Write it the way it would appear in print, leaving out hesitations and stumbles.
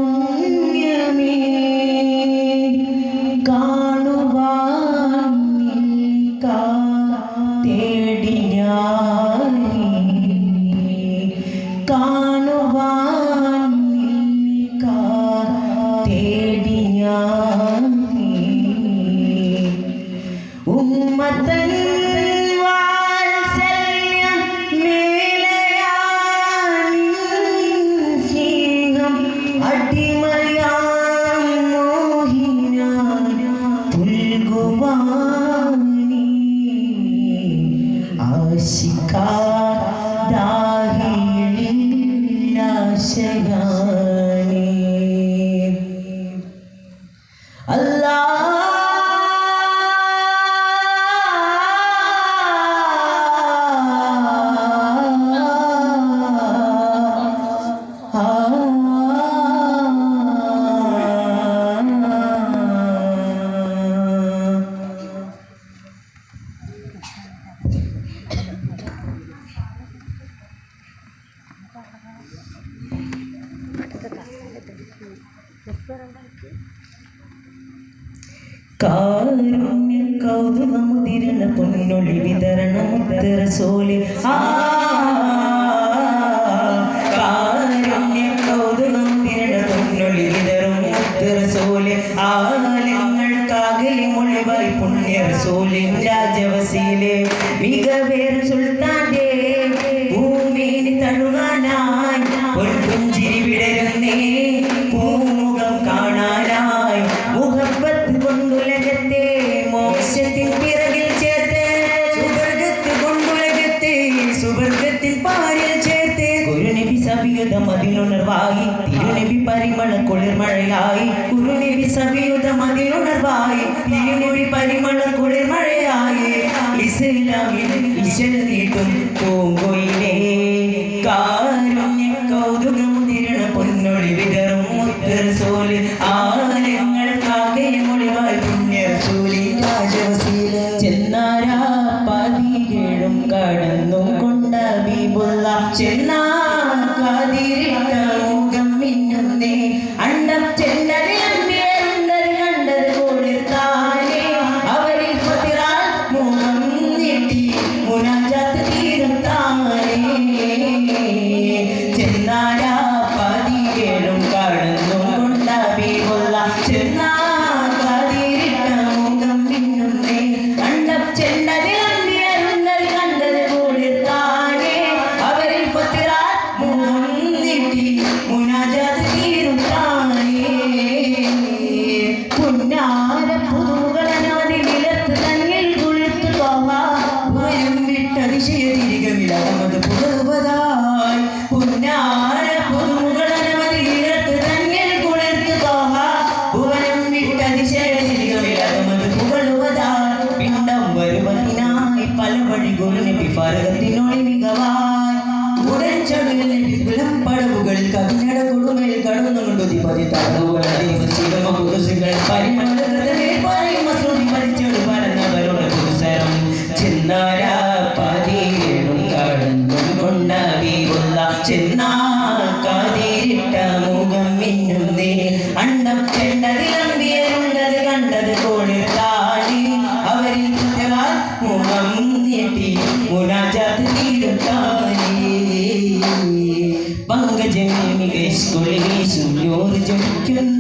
കാരുണ്യമേ കാണുവാൻ തേടി ഞാൻ കാണുവാൻ തേടി ഞാൻ ഉമ്മത്തൻ കാരുണ്യ കൗതുകമുതിരുന്ന പൊന്നൊളി വിതരണമുത്തരസോലെ കാരുണ്യ കൗതുകമുതിരുന്ന പൊന്നൊളി വിതരണമുത്തരസോലെ ആലങ്ങൾക്കാകലി മൊഴിവായി പുണ്യരസോലിൻ രാജവസീലെ മികവേറും സുൽത്താന്റെ ഭൂമിയിൽ തഴുകാനായി പൊൻപുഞ്ചിരി വിടരുന്നേ പൂമുഖം കാണാനായി മുഹബത്ത് കൊണ്ടുലകത്തെ മോക്ഷത്തിൻ പിറകിൽ ചേർത്ത് സുവർഗത്ത് കൊണ്ടുലകത്തെ സുവർഗത്തിൻ പാരിൽ ചേർത്ത് ഗുരുനബി സവിയുധം അതിനുണർവായി തിരുനബി പരിമള കുളിർമഴയായി ഗുരുനബി സവിയുധം അതിനുണർവായി തിരുനബി പരിമള കുളിർമഴയായി ഇസ്ലാമിൽ ഇശൽ നീട്ടും പൂങ്കൊയിലേ കാരുണ്യ കൗതുകമുതിരണ പൊന്നൊളി വിതറും മുത്തരസോല് ആലങ്ങൾക്കാകെ മൊഴിവായി പുണ്യരസൂലി രാജവസീല ചെന്നാരാ പതികേഴും കടന്നും കൊണ്ട ബീബുള്ള ചെന്നാകാതിരിട്ട മുഖം മിന്നുന്നേ അണ്ടം ചെണ്ടറിയണ്ടത് കണ്ടത് കൊടുത്താലേ അവരിൽ പതിറാൽ മുഖം നീട്ടി മുനാജാത്ത് തീരുത്താനേ ചെന്നാരാ പതികേഴും കടന്നും കൊണ്ട ബീബുള്ള ചെന്നാകാതിരിട്ട മുഖം മിന്നുന്നേ അണ്ടം ചെണ്ടറിയണ്ടത് കണ്ടത് കൊടുത്താലേ അവരിൽ പതിറാൽ മുഖം നീട്ടി മുനാജാത്ത് തീരുത്താനേ പുന്നാര പുതുകളനാതി വിലത്ത് തന്നിൽ കുളിർത്തു പോവാൻ വിട്ടതിശയതിരികമില്ലാമത് പുതുവതായി പുന്നാര പുതുകളനാതി വിലത്ത് തന്നിൽ കുളിർത്തു പോവാൻ വിട്ടതിശയതിരികമില്ലാമത് പുകളുവതായി പിണ്ടം വരുവതിനായി പല വഴി ഗുരുനബി ഫാരകത്തിനോളി മികവായി ഉടൻ ചടങ്ങിൽ നബി കുലം പടവുകളിൽ കവിഞ്ഞട കൊടുമയിൽ കടന്നുകൊണ്ടു ദിപതി തടവുകൾ പരിമളകൃതമേ പറയും മസ്രൂതി മരിച്ചോട് പറഞ്ഞവരുടെ പുരുഷരം ചെന്നാരാ പതിയേഴും കടന്നും കൊണ്ട ബീബുള്ള ചെന്നാകാതിരിട്ട മുഖം മിന്നുന്നേ അണ്ടം ചെണ്ടതിലമ്പിയരുണ്ടത് കണ്ടത് കോളിർത്താണി അവരിൽ കുറ്റവാൽ മുഖം നീട്ടി മുനാജാത്ത് തീരുത്താണി പങ്കജമേ മികേഷ് കൊളിവീശും ജമിക്കുന്ന